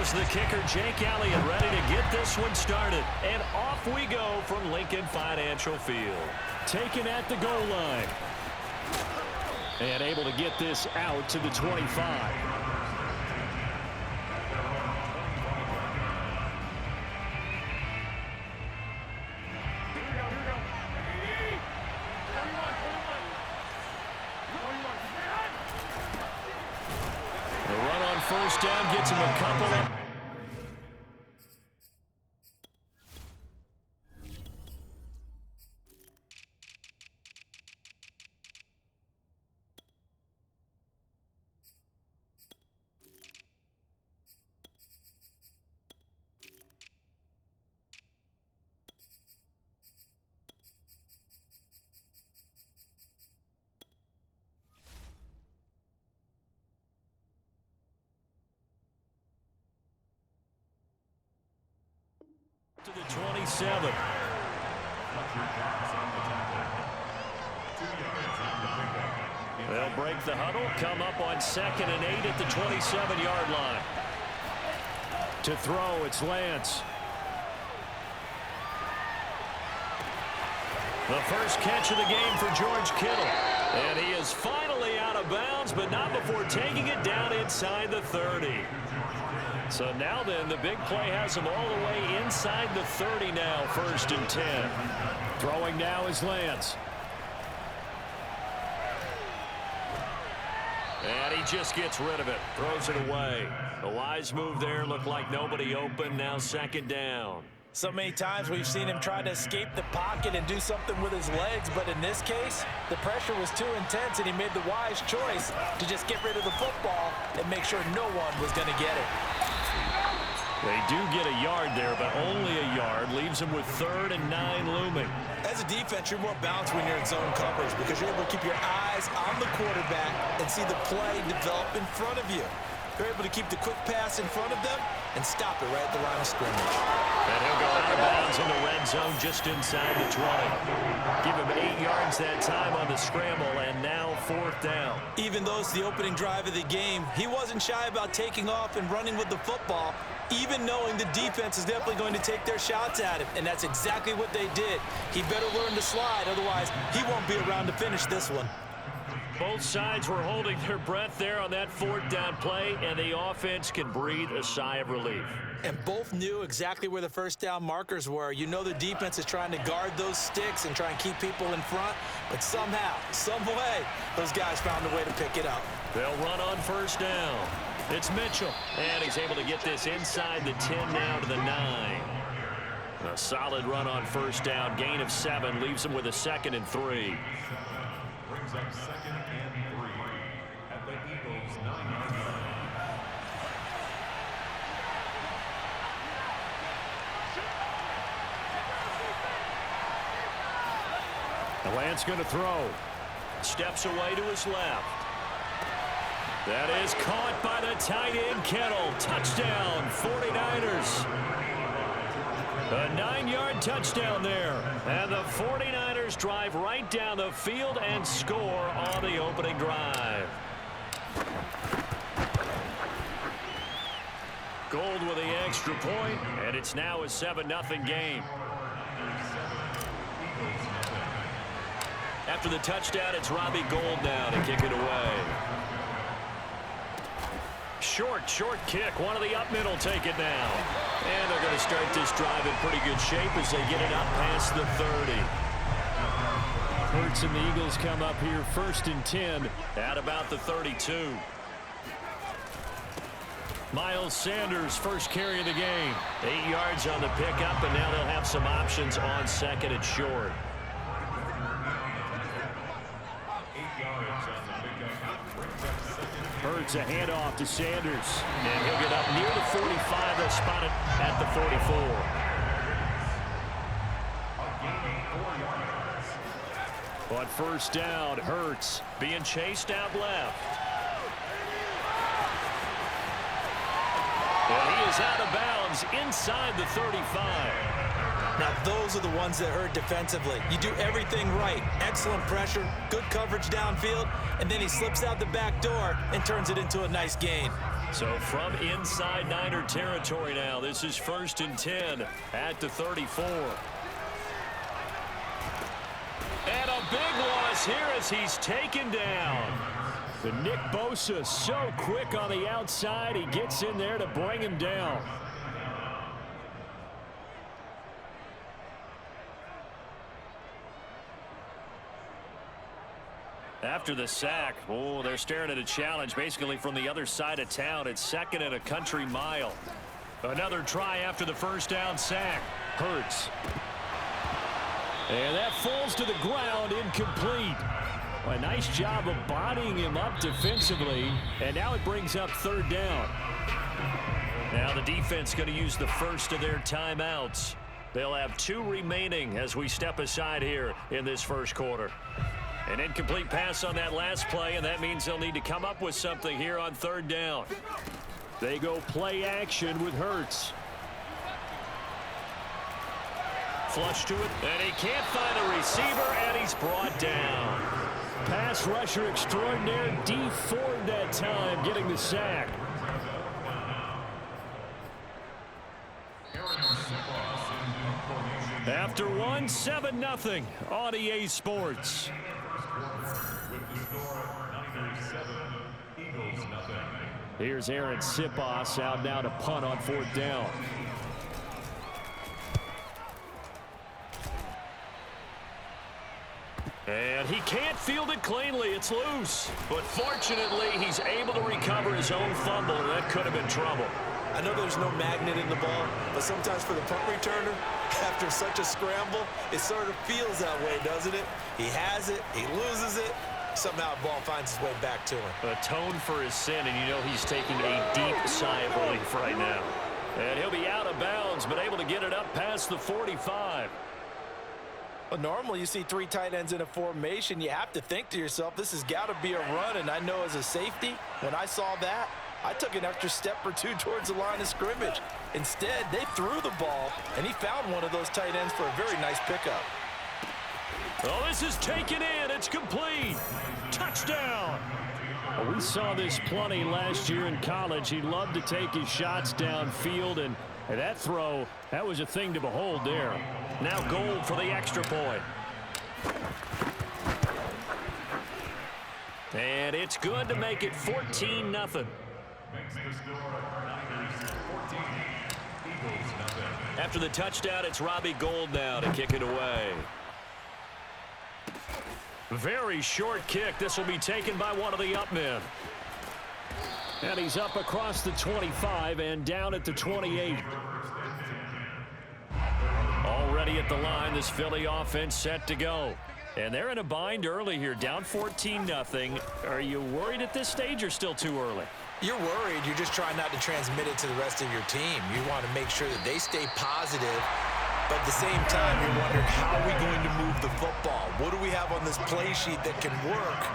Here's the kicker, Jake Elliott, ready to get this one started. And off we go from Lincoln Financial Field. Taken at the goal line. And able to get this out to the 25. First down gets him a couple of. To the 27. They'll break the huddle, come up on 2nd and 8 at the 27-yard line. To throw, it's Lance. The first catch of the game for George Kittle. And he is finally out of bounds, but not before taking it down inside the 30. So now then, the big play has him all the way inside the 30 now, 1st and 10. Throwing now is Lance. And he just gets rid of it, throws it away. A wise move there, looked like nobody open, now 2nd down. So many times we've seen him try to escape the pocket and do something with his legs, but in this case, the pressure was too intense and he made the wise choice to just get rid of the football and make sure no one was going to get it. They do get a yard there, but only a yard. Leaves them with 3rd and 9 looming. As a defense, you're more balanced when you're in zone coverage because you're able to keep your eyes on the quarterback and see the play develop in front of you. You're able to keep the quick pass in front of them and stop it right at the line of scrimmage. And he'll go out of bounds in the red zone just inside the 20. Give him 8 yards that time on the scramble, and now 4th down. Even though it's the opening drive of the game, he wasn't shy about taking off and running with the football, even knowing the defense is definitely going to take their shots at him, and that's exactly what they did. He better learn to slide, otherwise he won't be around to finish this one. Both sides were holding their breath there on that 4th down play, and the offense can breathe a sigh of relief. And both knew exactly where the 1st down markers were. You know the defense is trying to guard those sticks and try and keep people in front, but somehow, some way, those guys found a way to pick it up. They'll run on 1st down. It's Mitchell, and he's able to get this inside the 10 now to the 9. A solid run on 1st down, gain of 7, leaves him with a 2nd and 3. Brings up 2nd and 3 at the Eagles' 9-yard line. Lance going to throw. Steps away to his left. That is caught by the tight end, Kittle. Touchdown, 49ers. A 9-yard touchdown there. And the 49ers drive right down the field and score on the opening drive. Gold with the extra point, and it's now a 7-0 game. After the touchdown, it's Robbie Gould now to kick it away. Short kick. One of the up middle take it now. And they're going to start this drive in pretty good shape as they get it up past the 30. Hurts and the Eagles come up here 1st and 10 at about the 32. Miles Sanders, first carry of the game. 8 yards on the pickup, and now they'll have some options on 2nd and short. Hurts a handoff to Sanders, and he'll get up near the 45. They'll spot it at the 44. On 1st down, Hurts being chased out left. And he is out of bounds inside the 35. Now, those are the ones that hurt defensively. You do everything right. Excellent pressure, good coverage downfield, and then he slips out the back door and turns it into a nice gain. So from inside Niner territory now, this is 1st and 10 at the 34. And a big loss here as he's taken down. The Nick Bosa so quick on the outside. He gets in there to bring him down. After the sack, oh, they're staring at a challenge basically from the other side of town. It's 2nd and a country mile. Another try after the first down sack. Hurts. And that falls to the ground, incomplete. A nice job of bodying him up defensively, and now it brings up 3rd down. Now the defense going to use the first of their timeouts. They'll have 2 remaining as we step aside here in this first quarter. An incomplete pass on that last play, and that means they'll need to come up with something here on 3rd down. They go play action with Hurts. Flush to it, and he can't find a receiver, and he's brought down. Pass rusher extraordinaire, D Ford that time, getting the sack. After one, 7-0 on EA Sports. Here's Aaron Sipos out now to punt on 4th down. And he can't field it cleanly. It's loose. But fortunately, he's able to recover his own fumble, and that could have been trouble. I know there's no magnet in the ball, but sometimes for the punt returner, after such a scramble, it sort of feels that way, doesn't it? He has it, he loses it, somehow the ball finds its way back to him. Atone for his sin, and you know he's taking a deep sigh of relief right now. And he'll be out of bounds, but able to get it up past the 45. Well, normally you see 3 tight ends in a formation, you have to think to yourself, this has got to be a run, and I know as a safety, when I saw that, I took an extra step or 2 towards the line of scrimmage. Instead, they threw the ball, and he found one of those tight ends for a very nice pickup. Oh, this is taken in. It's complete. Touchdown. Well, we saw this plenty last year in college. He loved to take his shots downfield, and that throw, that was a thing to behold there. Now Gold for the extra point. And it's good to make it 14-0. After the touchdown, it's Robbie Gould now to kick it away. Very short kick. This will be taken by one of the up men. And he's up across the 25 and down at the 28. Already at the line, this Philly offense set to go. And they're in a bind early here, down 14-0. Are you worried at this stage or still too early? You're worried. You're just trying not to transmit it to the rest of your team. You want to make sure that they stay positive. But at the same time, you're wondering, how are we going to move the football? What do we have on this play sheet that can work?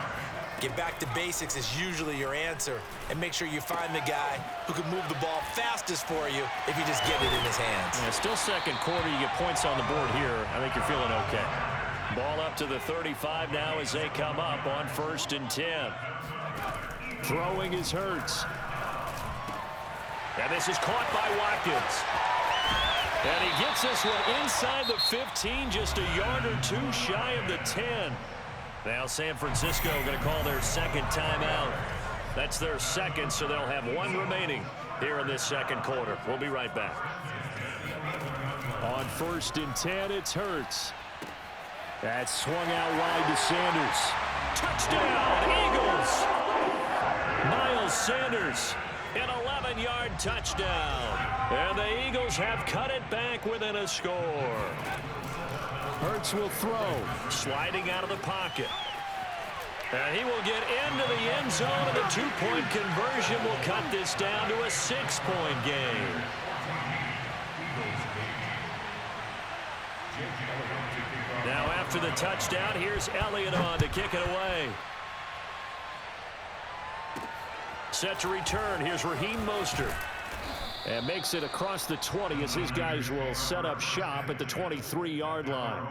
Get back to basics is usually your answer. And make sure you find the guy who can move the ball fastest for you if you just get it in his hands. Yeah, still second quarter. You get points on the board here. I think you're feeling okay. Ball up to the 35 now as they come up on 1st and 10. Throwing is Hurts. And this is caught by Watkins. And he gets this one inside the 15, just a yard or 2 shy of the 10. Now San Francisco going to call their second timeout. That's their second, so they'll have 1 remaining here in this second quarter. We'll be right back. On 1st and 10, it's Hurts. That swung out wide to Sanders. Touchdown, Eagles! Miles Sanders, an 11-yard touchdown. And the Eagles have cut it back within a score. Hurts will throw, sliding out of the pocket. And he will get into the end zone, and the 2-point conversion will cut this down to a 6-point game. Now after the touchdown, here's Elliott on to kick it away. Set to return, here's Raheem Mostert. And makes it across the 20 as his guys will set up shop at the 23-yard line.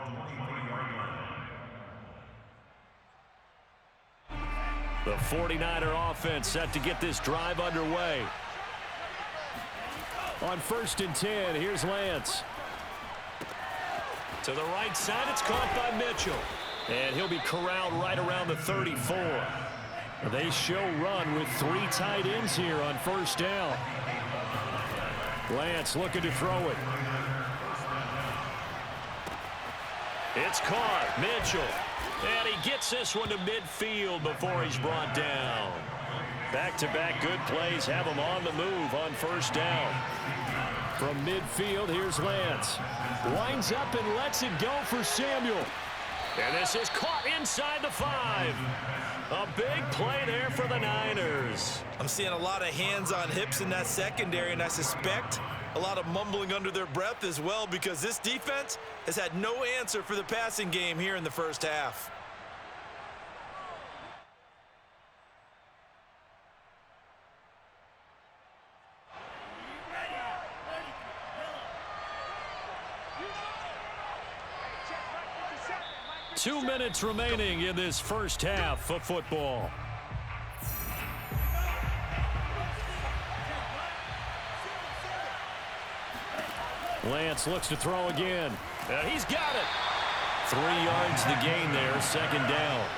The 49er offense set to get this drive underway. On 1st and 10, here's Lance. To the right side, it's caught by Mitchell. And he'll be corralled right around the 34. They show run with 3 tight ends here on 1st down. Lance looking to throw it. It's caught. Mitchell. And he gets this one to midfield before he's brought down. Back-to-back good plays have him on the move on 1st down. From midfield, here's Lance. Winds up and lets it go for Samuel. And this is caught inside the 5. A big play there for the Niners. I'm seeing a lot of hands on hips in that secondary, and I suspect a lot of mumbling under their breath as well, because this defense has had no answer for the passing game here in the first half. Two minutes remaining in this first half of football. Lance looks to throw again. And he's got it. 3 yards the gain there, 2nd down.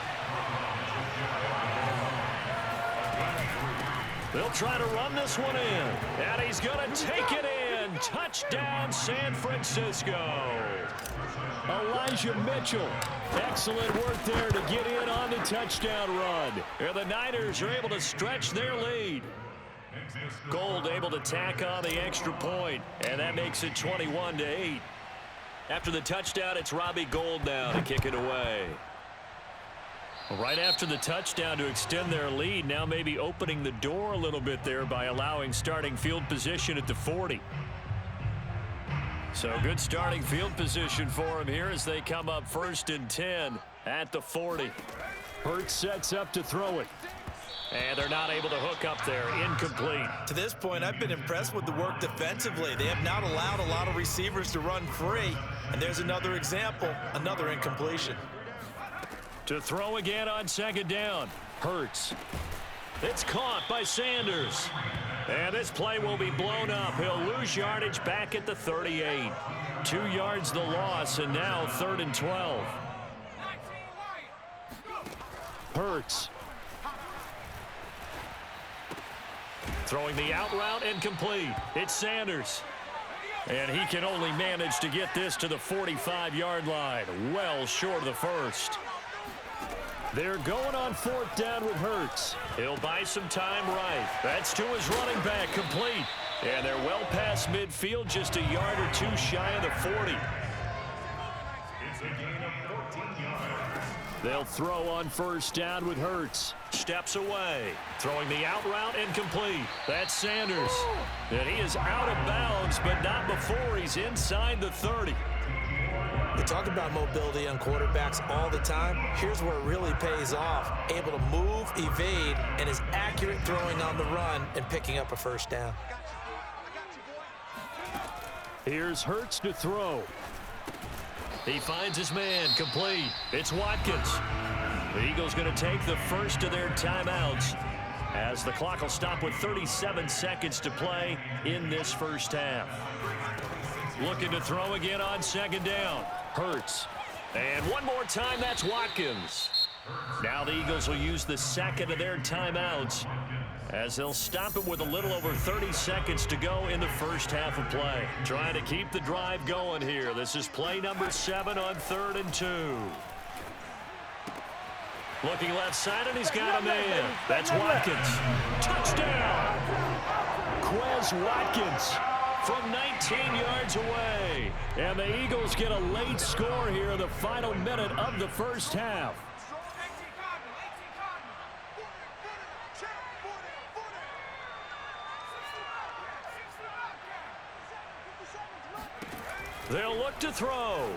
They'll try to run this one in. And he's going to take it in. Touchdown, San Francisco. Elijah Mitchell. Excellent work there to get in on the touchdown run. And the Niners are able to stretch their lead. Gold able to tack on the extra point, and that makes it 21-8. After the touchdown, it's Robbie Gould now to kick it away. Right after the touchdown to extend their lead, now maybe opening the door a little bit there by allowing starting field position at the 40. So good starting field position for him here as they come up 1st and 10 at the 40. Hurts sets up to throw it. And they're not able to hook up there. Incomplete. To this point, I've been impressed with the work defensively. They have not allowed a lot of receivers to run free. And there's another example, another incompletion. To throw again on 2nd down. Hurts. It's caught by Sanders. And this play will be blown up. He'll lose yardage back at the 38. 2 yards the loss, and now 3rd and 12. Hurts. Throwing the out route incomplete. It's Sanders. And he can only manage to get this to the 45-yard line. Well short of the 1st. They're going on 4th down with Hurts. He'll buy some time right. That's to his running back, complete. And they're well past midfield, just a yard or 2 shy of the 40. It's a gain of 14 yards. They'll throw on 1st down with Hurts. Steps away. Throwing the out route incomplete. That's Sanders. And he is out of bounds, but not before he's inside the 30. We talk about mobility on quarterbacks all the time. Here's where it really pays off. Able to move, evade, and is accurate throwing on the run and picking up a 1st down. Here's Hurts to throw. He finds his man, complete. It's Watkins. The Eagles going to take the first of their timeouts as the clock will stop with 37 seconds to play in this first half. Looking to throw again on 2nd down. Hurts. And one more time, that's Watkins. Now the Eagles will use the 2nd of their timeouts as they'll stop it with a little over 30 seconds to go in the first half of play. Trying to keep the drive going here. This is play number 7 on 3rd and 2. Looking left side, and he's got a man. That's Watkins. Touchdown! Quez Watkins from 19 yards away. And the Eagles get a late score here in the final minute of the first half. They'll look to throw.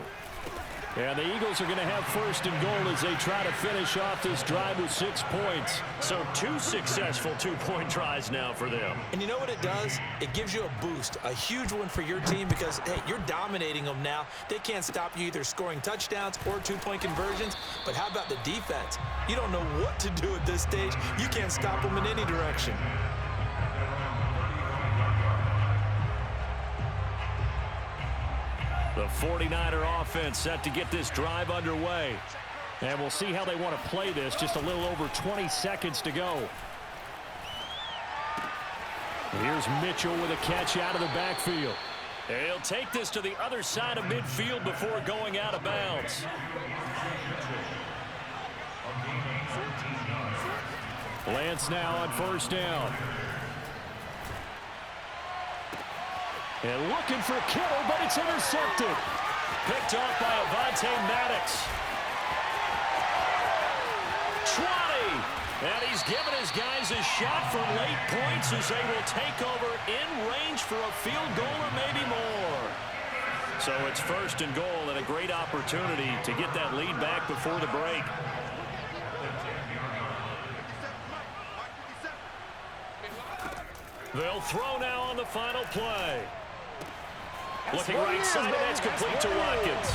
And the Eagles are going to have first and goal as they try to finish off this drive with 6 points. So 2 successful 2-point tries now for them. And you know what it does? It gives you a boost, a huge one for your team because, hey, you're dominating them now. They can't stop you either scoring touchdowns or 2-point conversions. But how about the defense? You don't know what to do at this stage. You can't stop them in any direction. The 49er offense set to get this drive underway. And we'll see how they want to play this. Just a little over 20 seconds to go. Here's Mitchell with a catch out of the backfield. He'll take this to the other side of midfield before going out of bounds. Lance now on first down. And looking for Kittle, but it's intercepted. Picked off by Avonte Maddox. 20. And he's given his guys a shot for late points as they will take over in range for a field goal or maybe more. So it's first and goal and a great opportunity to get that lead back before the break. They'll throw now on the final play. Looking right side, and that's complete to Watkins.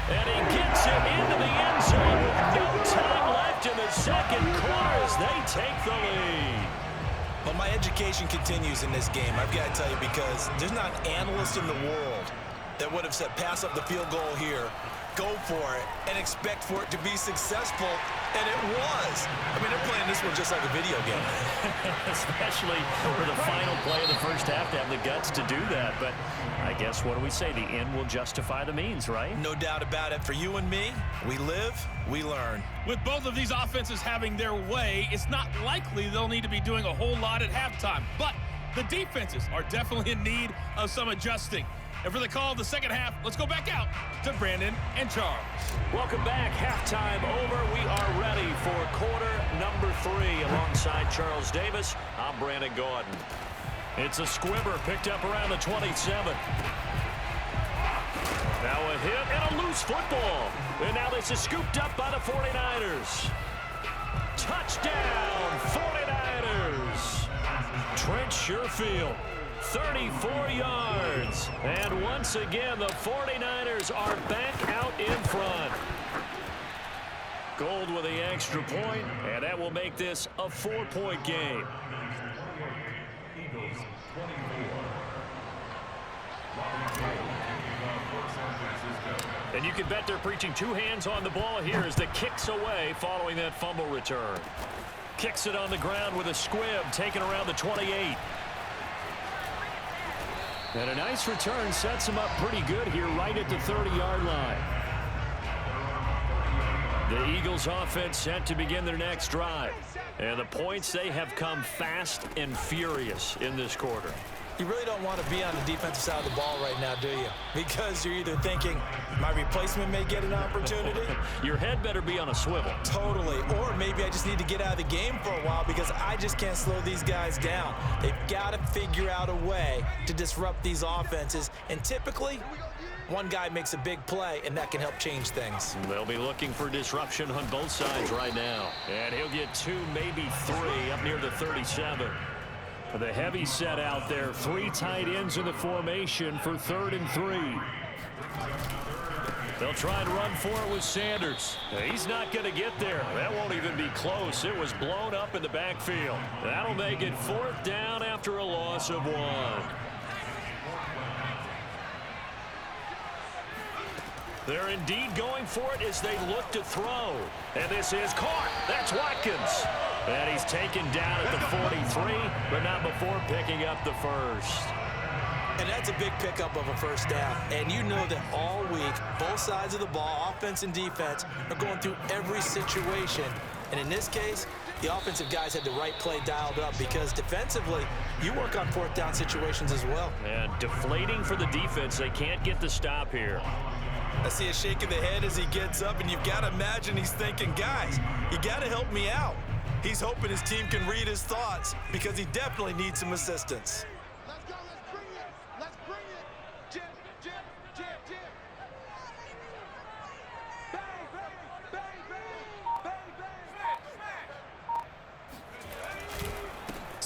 And he gets it into the end zone with no time left in the second quarter as they take the lead. Well, my education continues in this game, I've got to tell you, because there's not an analyst in the world that would have said pass up the field goal here, go for it, and expect for it to be successful, and it was. I mean, they're playing this one just like a video game. Especially for the final play of the first half to have the guts to do that. But I guess, what do we say? The end will justify the means, right? No doubt about it. For you and me, we live, we learn. With both of these offenses having their way, it's not likely they'll need to be doing a whole lot at halftime. But the defenses are definitely in need of some adjusting. And for the call of the second half, let's go back out to Brandon and Charles. Welcome back. Halftime over. We are ready for quarter number 3. Alongside Charles Davis, I'm Brandon Gordon. It's a squibber picked up around the 27. Now a hit and a loose football. And now this is scooped up by the 49ers. Touchdown, 49ers. Trent Sherfield. 34 yards. And once again, the 49ers are back out in front. Gold with the extra point, and that will make this a 4-point game. Eagles 24. And you can bet they're preaching 2 hands on the ball here as the kick's away following that fumble return. Kicks it on the ground with a squib taken around the 28. And a nice return sets him up pretty good here right at the 30-yard line. The Eagles offense set to begin their next drive. And the points, they have come fast and furious in this quarter. You really don't want to be on the defensive side of the ball right now, do you? Because you're either thinking, my replacement may get an opportunity. Your head better be on a swivel. Totally. Or maybe I just need to get out of the game for a while because I just can't slow these guys down. They've got to figure out a way to disrupt these offenses. And typically, one guy makes a big play, and that can help change things. They'll be looking for disruption on both sides right now. And he'll get 2, maybe 3 up near the 37. The heavy set out there. 3 tight ends in the formation for 3rd and 3. They'll try and run for it with Sanders. He's not going to get there. That won't even be close. It was blown up in the backfield. That'll make it 4th down after a loss of 1. They're indeed going for it as they look to throw. And this is caught. That's Watkins. And he's taken down at the 43, but not before picking up the first. And that's a big pickup of a first down. And you know that all week, both sides of the ball, offense and defense, are going through every situation. And in this case, the offensive guys had the right play dialed up because defensively, you work on 4th down situations as well. And deflating for the defense. They can't get the stop here. I see a shake of the head as he gets up, and you've got to imagine he's thinking, guys, you got to help me out. He's hoping his team can read his thoughts because he definitely needs some assistance. Let's go. Let's bring it. Let's bring it. Jim.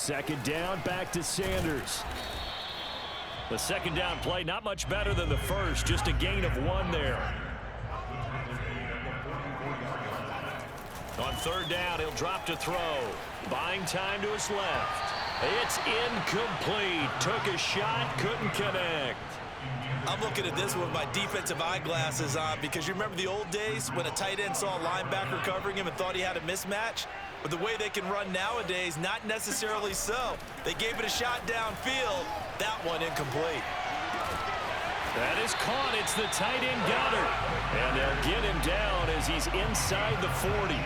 Second down, back to Sanders. The second down play, not much better than the first, just a gain of 1 there. On third down, he'll drop to throw. Buying time to his left. It's incomplete. Took a shot, couldn't connect. I'm looking at this with my defensive eyeglasses on because you remember the old days when a tight end saw a linebacker covering him and thought he had a mismatch? But the way they can run nowadays, not necessarily so. They gave it a shot downfield. That one incomplete. That is caught. It's the tight end Goddard. And they'll get him down as he's inside the 40.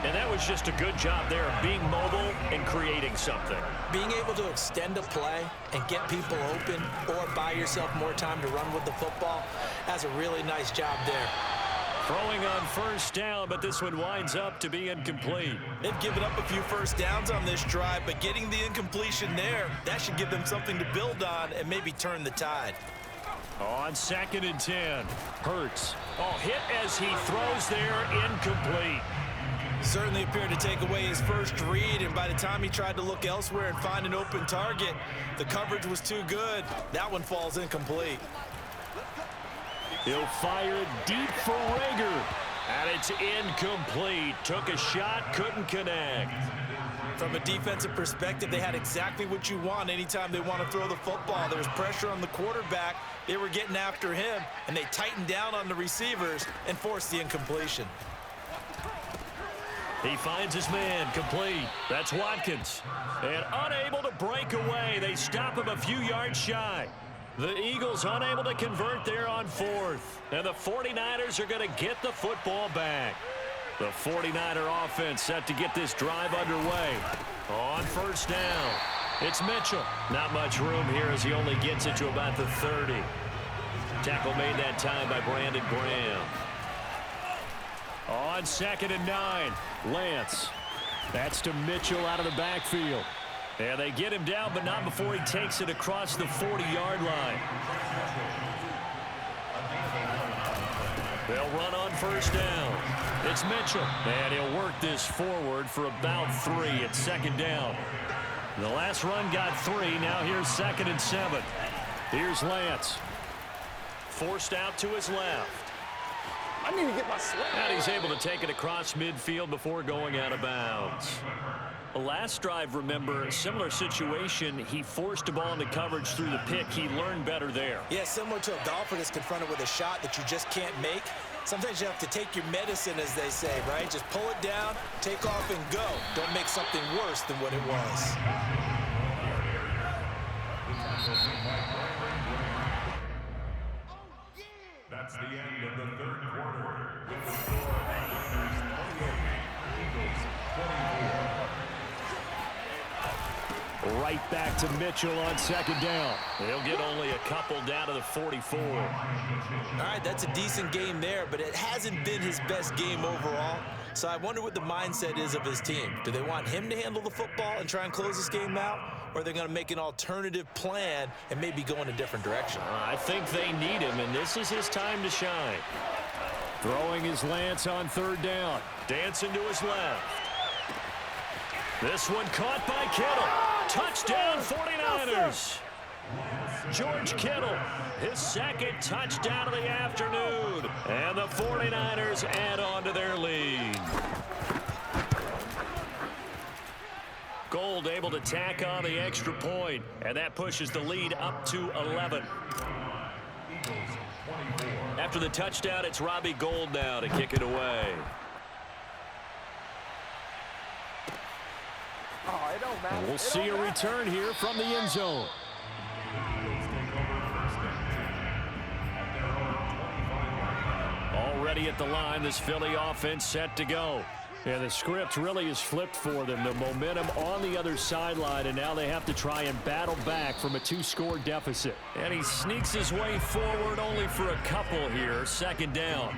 And that was just a good job there of being mobile and creating something. Being able to extend a play and get people open or buy yourself more time to run with the football, that's a really nice job there. Throwing on first down, but this one winds up to be incomplete. They've given up a few first downs on this drive, but getting the incompletion there, that should give them something to build on and maybe turn the tide. On 2nd and 10, Hurts. Oh, hit as he throws there, incomplete. Certainly appeared to take away his first read, and by the time he tried to look elsewhere and find an open target, the coverage was too good. That one falls incomplete. He'll fire it deep for Rager. And it's incomplete. Took a shot, couldn't connect. From a defensive perspective, they had exactly what you want anytime they want to throw the football. There was pressure on the quarterback. They were getting after him, and they tightened down on the receivers and forced the incompletion. He finds his man, complete. That's Watkins. And unable to break away. They stop him a few yards shy. The Eagles unable to convert there on 4th. And the 49ers are going to get the football back. The 49er offense set to get this drive underway. On first down, it's Mitchell. Not much room here as he only gets it to about the 30. Tackle made that time by Brandon Graham. On 2nd and 9, Lance. That's to Mitchell out of the backfield. And they get him down, but not before he takes it across the 40-yard line. They'll run on first down. It's Mitchell. And he'll work this forward for about 3 at 2nd down. The last run got 3. Now here's 2nd and 7. Here's Lance. Forced out to his left. I need to get my sweat. And he's able to take it across midfield before going out of bounds. The last drive, remember, similar situation. He forced a ball into coverage through the pick. He learned better there. Yeah, similar to a golfer that's confronted with a shot that you just can't make. Sometimes you have to take your medicine, as they say, right? Just pull it down, take off, and go. Don't make something worse than what it was. That's the end of the third quarter. With the score, Niners 28, Eagles 24. Right back to Mitchell on 2nd down. He'll get only a couple down to the 44. All right, that's a decent game there, but it hasn't been his best game overall. So I wonder what the mindset is of his team. Do they want him to handle the football and try and close this game out? Or are they going to make an alternative plan and maybe go in a different direction? I think they need him, and this is his time to shine. Throwing his Lance on 3rd down. Dancing to his left. This one caught by Kittle. Touchdown 49ers. George Kittle, his 2nd touchdown of the afternoon. And the 49ers add on to their lead. Gold able to tack on the extra point, and that pushes the lead up to 11. After the touchdown, it's Robbie Gould now to kick it away. And we'll see a return here from the end zone. Already at the line, this Philly offense set to go. And the script really is flipped for them. The momentum on the other sideline, and now they have to try and battle back from a 2-score deficit. And he sneaks his way forward only for a couple here. 2nd down.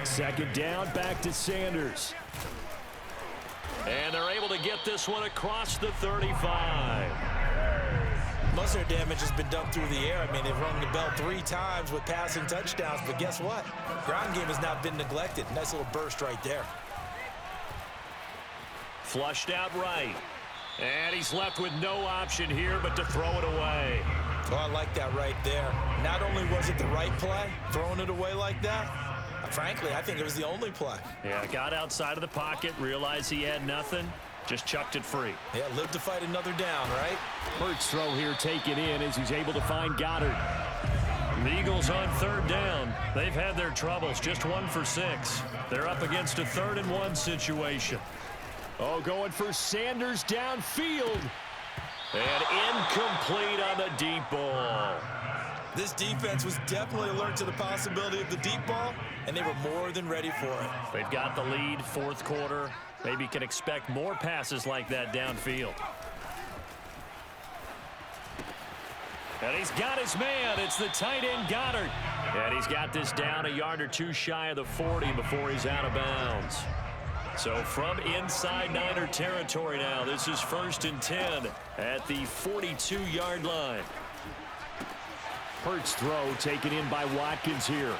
Second down, back to Sanders. And they're able to get this one across the 35. Most of their damage has been done through the air. I mean, they've rung the bell 3 times with passing touchdowns, but guess what? Ground game has not been neglected. Nice little burst right there. Flushed out right. And he's left with no option here but to throw it away. Oh, I like that right there. Not only was it the right play, throwing it away like that, frankly, I think it was the only play. Yeah, got outside of the pocket, realized he had nothing, just chucked it free. Yeah, live to fight another down, right? Hurts throw here taken in as he's able to find Goddard. The Eagles on third down. They've had their troubles, just 1 for 6. They're up against a 3rd and 1 situation. Oh, going for Sanders downfield. And incomplete on the deep ball. This defense was definitely alert to the possibility of the deep ball, and they were more than ready for it. They've got the lead, 4th quarter. Maybe can expect more passes like that downfield. And he's got his man. It's the tight end, Goddard. And he's got this down a yard or 2 shy of the 40 before he's out of bounds. So from inside Niner territory now, this is 1st and 10 at the 42-yard line. Hurts throw taken in by Watkins here.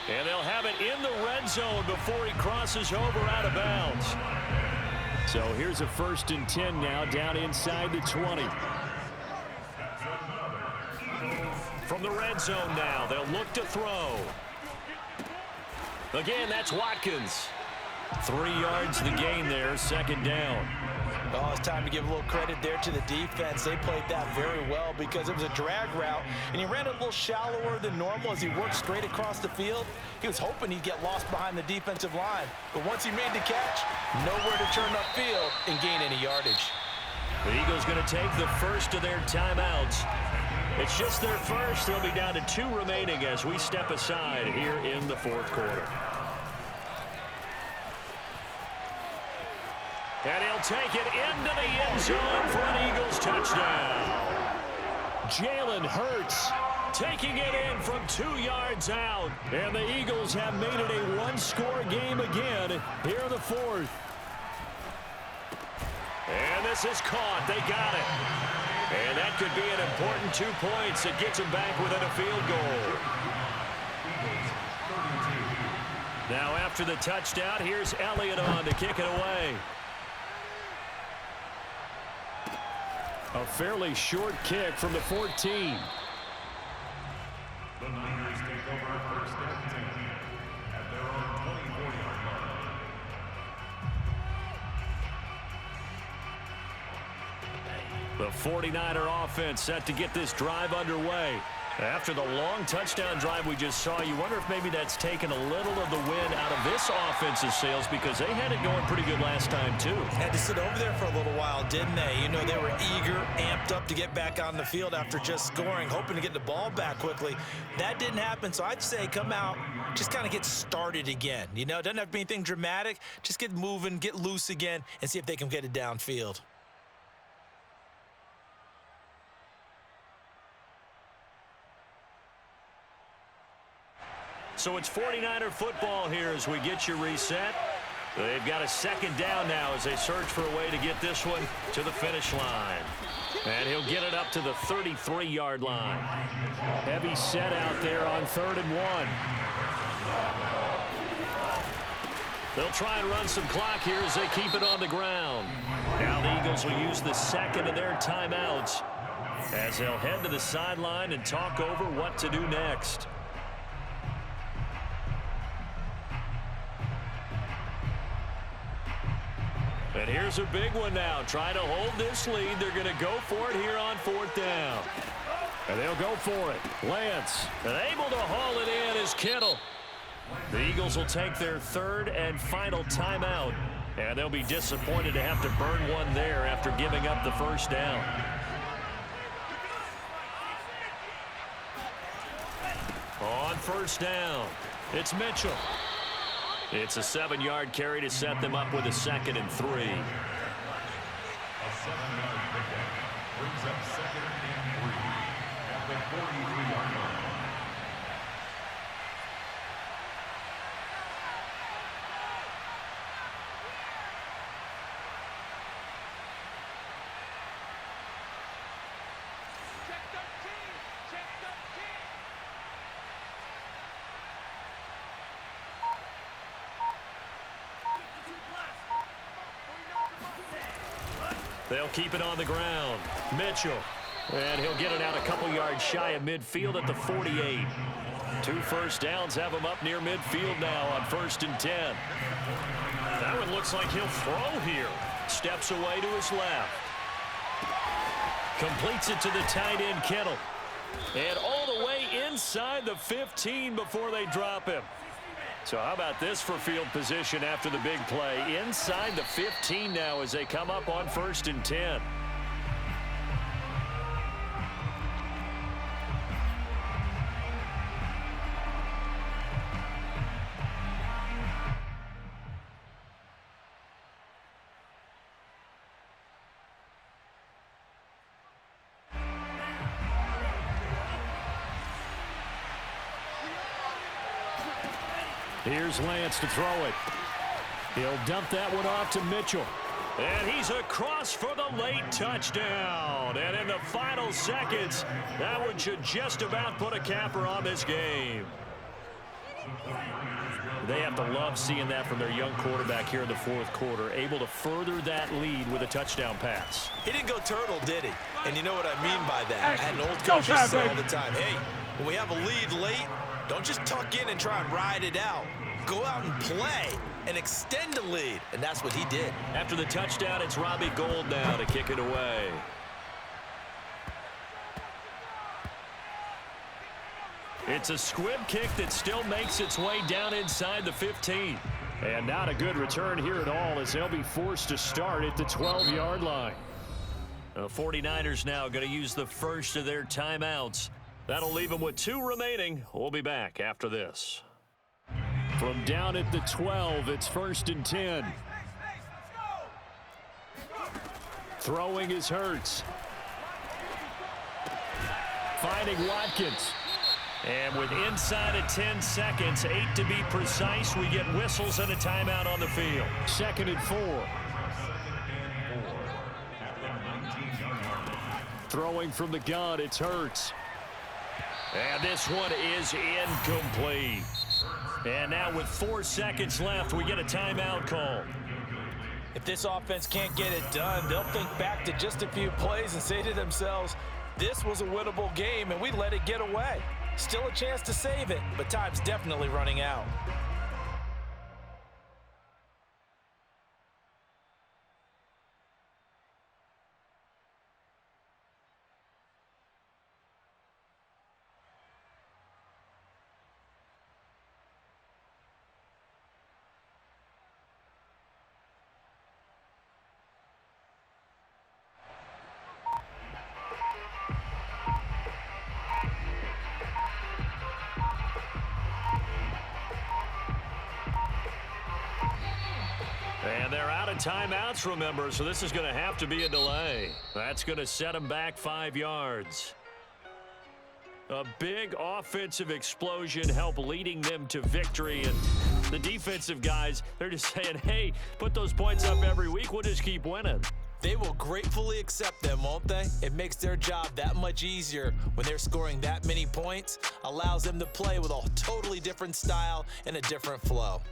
And they'll have it in the red zone before he crosses over out of bounds. So here's a 1st and 10 now down inside the 20. From the red zone now, they'll look to throw. Again, that's Watkins. 3 yards the gain there, 2nd down. Oh, it's time to give a little credit there to the defense. They played that very well because it was a drag route, and he ran it a little shallower than normal as he worked straight across the field. He was hoping he'd get lost behind the defensive line, but once he made the catch, nowhere to turn upfield and gain any yardage. The Eagles going to take the first of their timeouts. It's just their first. They'll be down to 2 remaining as we step aside here in the 4th quarter. And he'll take it into the end zone for an Eagles touchdown. Jalen Hurts taking it in from 2 yards out. And the Eagles have made it a 1-score game again here in the 4th. And this is caught. They got it. And that could be an important 2 points. It gets them back within a field goal. Now after the touchdown, here's Elliott on to kick it away. A fairly short kick from the 14. The Niners take over 1st and 10 at their own 24-yard line. The 49er offense set to get this drive underway. After the long touchdown drive we just saw, you wonder if maybe that's taken a little of the wind out of this offense's sails because they had it going pretty good last time too. Had to sit over there for a little while, didn't they? You know, they were eager, amped up to get back on the field after just scoring, hoping to get the ball back quickly. That didn't happen, so I'd say come out, just kind of get started again. You know, it doesn't have to be anything dramatic. Just get moving, get loose again, and see if they can get it downfield. So it's 49er football here as we get you reset. They've got a 2nd down now as they search for a way to get this one to the finish line. And he'll get it up to the 33-yard line. Heavy set out there on 3rd and 1. They'll try and run some clock here as they keep it on the ground. Now the Eagles will use the 2nd of their timeouts as they'll head to the sideline and talk over what to do next. And here's a big one now. Trying to hold this lead. They're going to go for it here on 4th down. And they'll go for it. Lance, and able to haul it in is Kittle. The Eagles will take their 3rd and final timeout. And they'll be disappointed to have to burn one there after giving up the 1st down. On 1st down, it's Mitchell. It's a 7-yard carry to set them up with a 2nd and 3. A 7-yard pickup brings up 2nd and 3 at the 43-yard line. They'll keep it on the ground. Mitchell. And he'll get it out a couple yards shy of midfield at the 48. 2 first downs have him up near midfield now on 1st and 10. That one looks like he'll throw here. Steps away to his left. Completes it to the tight end, Kittle. And all the way inside the 15 before they drop him. So how about this for field position after the big play? Inside the 15 now as they come up on 1st and 10. Here's Lance to throw it. He'll dump that one off to Mitchell. And he's across for the late touchdown. And in the final seconds, that one should just about put a capper on this game. They have to love seeing that from their young quarterback here in the 4th quarter, able to further that lead with a touchdown pass. He didn't go turtle, did he? And you know what I mean by that. I had an old coach who said all the time, hey, when we have a lead late, don't just tuck in and try and ride it out. Go out and play and extend the lead. And that's what he did. After the touchdown, it's Robbie Gould now to kick it away. It's a squib kick that still makes its way down inside the 15. And not a good return here at all as they'll be forced to start at the 12-yard line. The 49ers now going to use the first of their timeouts. That'll leave them with 2 remaining. We'll be back after this. From down at the 12, it's 1st and 10. Throwing is Hurts. Finding Watkins. And with inside of 10 seconds, 8 to be precise, we get whistles and a timeout on the field. 2nd and 4. Throwing from the gun, it's Hurts. And this one is incomplete. And now with 4 seconds left, we get a timeout call. If this offense can't get it done, they'll think back to just a few plays and say to themselves, this was a winnable game and we let it get away. Still a chance to save it, but time's definitely running out. And they're out of timeouts, remember, so this is going to have to be a delay. That's going to set them back 5 yards. A big offensive explosion helped leading them to victory. And the defensive guys, they're just saying, hey, put those points up every week. We'll just keep winning. They will gratefully accept them, won't they? It makes their job that much easier when they're scoring that many points. Allows them to play with a totally different style and a different flow.